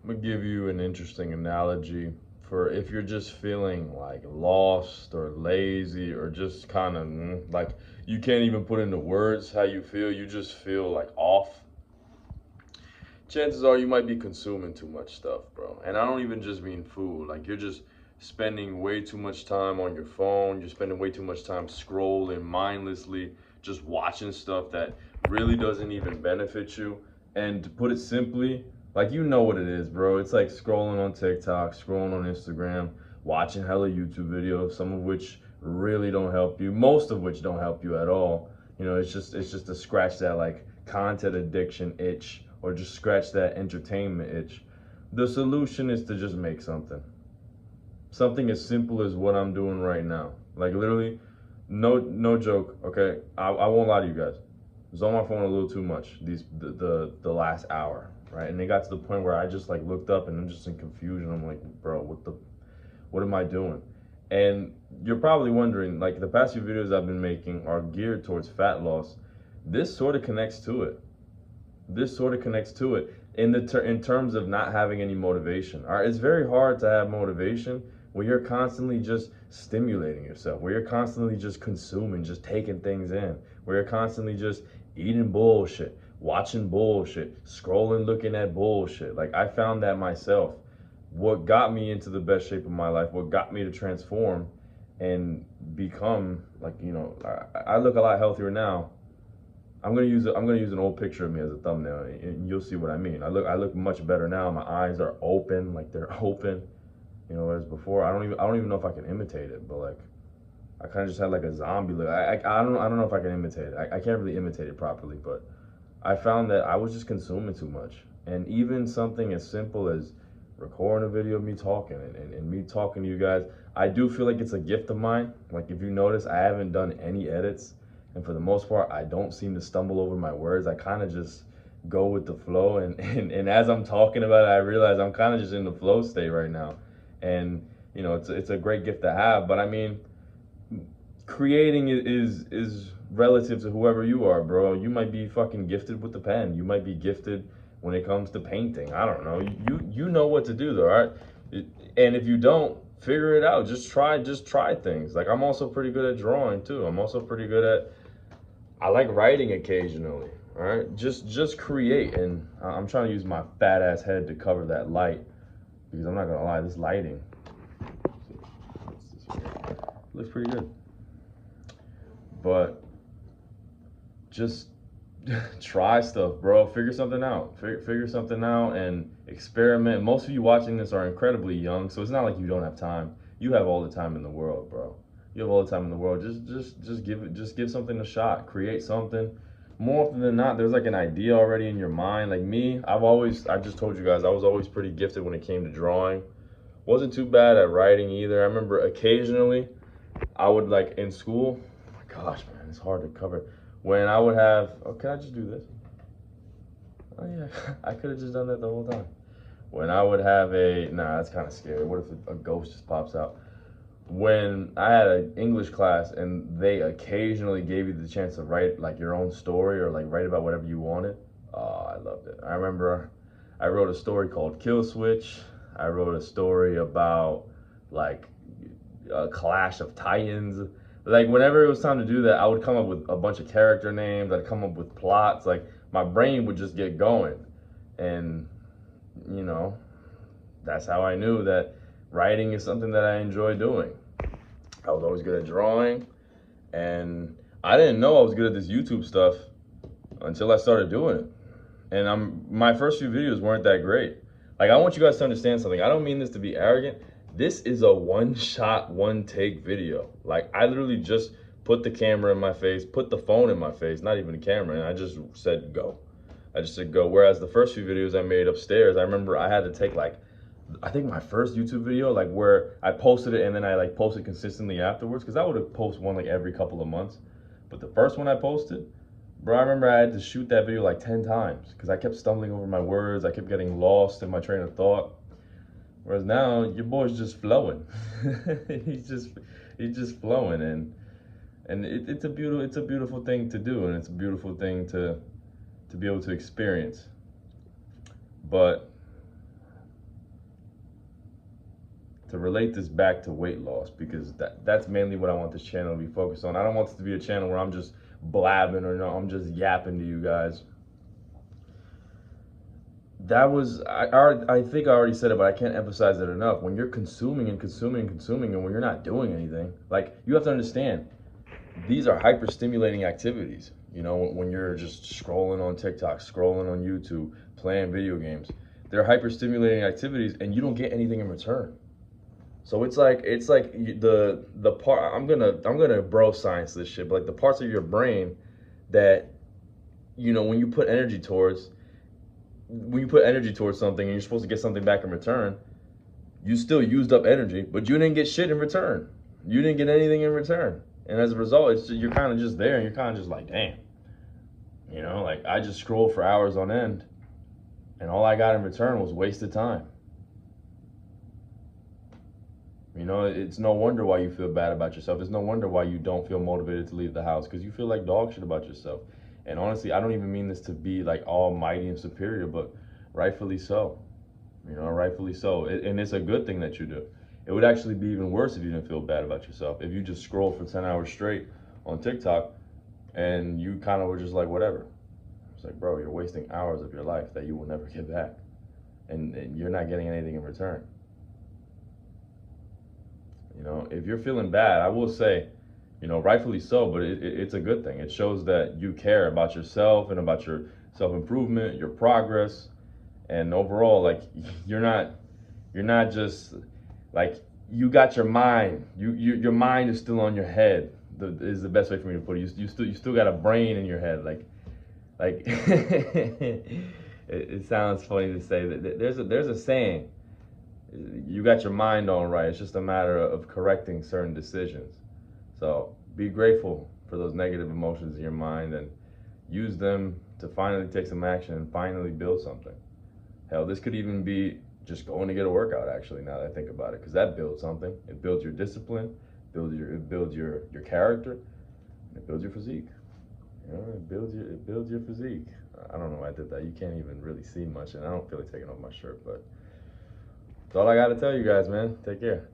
I'm gonna give you an interesting analogy for if you're just feeling like lost or lazy or just kind of like you can't even put into words how you feel, you just feel like off. Chances are you might be consuming too much stuff, bro. And I don't even just mean food. Like you're just spending way too much time on your phone. You're spending way too much time scrolling mindlessly, just watching stuff that really doesn't even benefit you. And to put it simply, like you know what it is, bro. It's like scrolling on TikTok, scrolling on Instagram, watching hella YouTube videos, some of which really don't help you, most of which don't help you at all. You know, it's just to scratch that like content addiction itch or just scratch that entertainment itch. The solution is to just make something. Something as simple as what I'm doing right now. Like literally, no joke. Okay, I won't lie to you guys. I was on my phone a little too much the last hour, right? And it got to the point where I just like looked up and I'm just in confusion. I'm like, bro, what am I doing? And you're probably wondering, like the past few videos I've been making are geared towards fat loss. This sort of connects to it. This sort of connects to it in terms of not having any motivation. All right, it's very hard to have motivation when you're constantly just stimulating yourself, where you're constantly just consuming, just taking things in, where you're constantly just eating bullshit, watching bullshit, scrolling, looking at bullshit. Like I found that myself. What got me into the best shape of my life, what got me to transform and become like, I look a lot healthier now. I'm gonna use an old picture of me as a thumbnail, and you'll see what I mean. I look much better now. My eyes are open, like they're open. Whereas before I don't even know if I can imitate it, but like I kind of just had like a zombie look. I don't know if I can imitate it. I can't really imitate it properly, but I found that I was just consuming too much, and even something as simple as recording a video of me talking and me talking to you guys, I do feel like it's a gift of mine. Like if you notice, I haven't done any edits, and for the most part, I don't seem to stumble over my words. I kind of just go with the flow, and as I'm talking about it, I realize I'm kind of just in the flow state right now, and it's a great gift to have. But I mean, creating is relative to whoever you are, bro. You might be fucking gifted with the pen. You might be gifted when it comes to painting. I don't know. You know what to do though, all right? And if you don't, figure it out. Just try things. Like I'm also pretty good at drawing too. I'm also pretty good at I like writing occasionally. All right? Just create and I'm trying to use my fat ass head to cover that light because I'm not going to lie, this lighting looks pretty good. But just try stuff, bro. Figure something out. Figure something out and experiment. Most of you watching this are incredibly young, so it's not like you don't have time. You have all the time in the world, bro. You have all the time in the world. Just give something a shot. Create something. More often than not, there's like an idea already in your mind. Like me, I just told you guys, I was always pretty gifted when it came to drawing. Wasn't too bad at writing either. I remember occasionally I would like in school. Oh my gosh, man, it's hard to cover. When I would have, oh, can I just do this? Oh yeah, I could have just done that the whole time. When I would have nah, that's kind of scary. What if a ghost just pops out? When I had an English class and they occasionally gave you the chance to write like your own story or like write about whatever you wanted, oh, I loved it. I remember I wrote a story called Kill Switch. I wrote a story about like a Clash of Titans. Like whenever it was time to do that, I would come up with a bunch of character names. I'd come up with plots. Like my brain would just get going, and you know, that's how I knew that writing is something that I enjoy doing. I was always good at drawing, and I didn't know I was good at this YouTube stuff until I started doing it. And my first few videos weren't that great. Like I want you guys to understand something. I don't mean this to be arrogant. This is a one shot, one take video. Like I literally just put the camera in my face, put the phone in my face, not even a camera, and I just said go. I just said go. Whereas the first few videos I made upstairs, I remember I had to take like I think my first YouTube video, like where I posted it and then I like posted consistently afterwards, because I would have posted one like every couple of months. But the first one I posted, bro, I remember I had to shoot that video like 10 times because I kept stumbling over my words. I kept getting lost in my train of thought. Whereas now your boy's just flowing. he's just he's just flowing, and it's a beautiful thing to do, and it's a beautiful thing to be able to experience. But to relate this back to weight loss, because that's mainly what I want this channel to be focused on. I don't want this to be a channel where I'm just blabbing or no, I'm just yapping to you guys. That was, I think I already said it, but I can't emphasize it enough. When you're consuming and consuming and consuming, and when you're not doing anything, like, you have to understand, these are hyper stimulating activities. You know, when you're just scrolling on TikTok, scrolling on YouTube, playing video games, they're hyper stimulating activities, and you don't get anything in return. So it's like the part, I'm gonna bro science this shit, but like the parts of your brain that, you know, when you put energy towards something and you're supposed to get something back in return, you still used up energy, but you didn't get shit in return. You didn't get anything in return. And as a result, it's just, you're kind of just there, and you're kind of just like, damn. You know, like, I just scrolled for hours on end, and all I got in return was wasted time. You know, it's no wonder why you feel bad about yourself. It's no wonder why you don't feel motivated to leave the house, because you feel like dog shit about yourself. And honestly, I don't even mean this to be like almighty and superior, but rightfully so. You know, rightfully so. And it's a good thing that you do. It would actually be even worse if you didn't feel bad about yourself. If you just scroll for 10 hours straight on TikTok and you kind of were just like, whatever. It's like, bro, you're wasting hours of your life that you will never get back. And you're not getting anything in return. You know, if you're feeling bad, I will say, you know, rightfully so, but it's a good thing. It shows that you care about yourself and about your self-improvement, your progress, and overall, like, you're not just, like, you got your mind. Your mind is still on your head. Is the best way for me to put it. You still got a brain in your head. Like it sounds funny to say that there's a saying. You got your mind on right. It's just a matter of correcting certain decisions. So be grateful for those negative emotions in your mind and use them to finally take some action and finally build something. Hell, this could even be just going to get a workout, actually, now that I think about it, because that builds something. It builds your discipline, it builds your character, and it builds your physique. You know, it builds your physique. I don't know why I did that. You can't even really see much, and I don't feel like taking off my shirt, but that's all I got to tell you guys, man. Take care.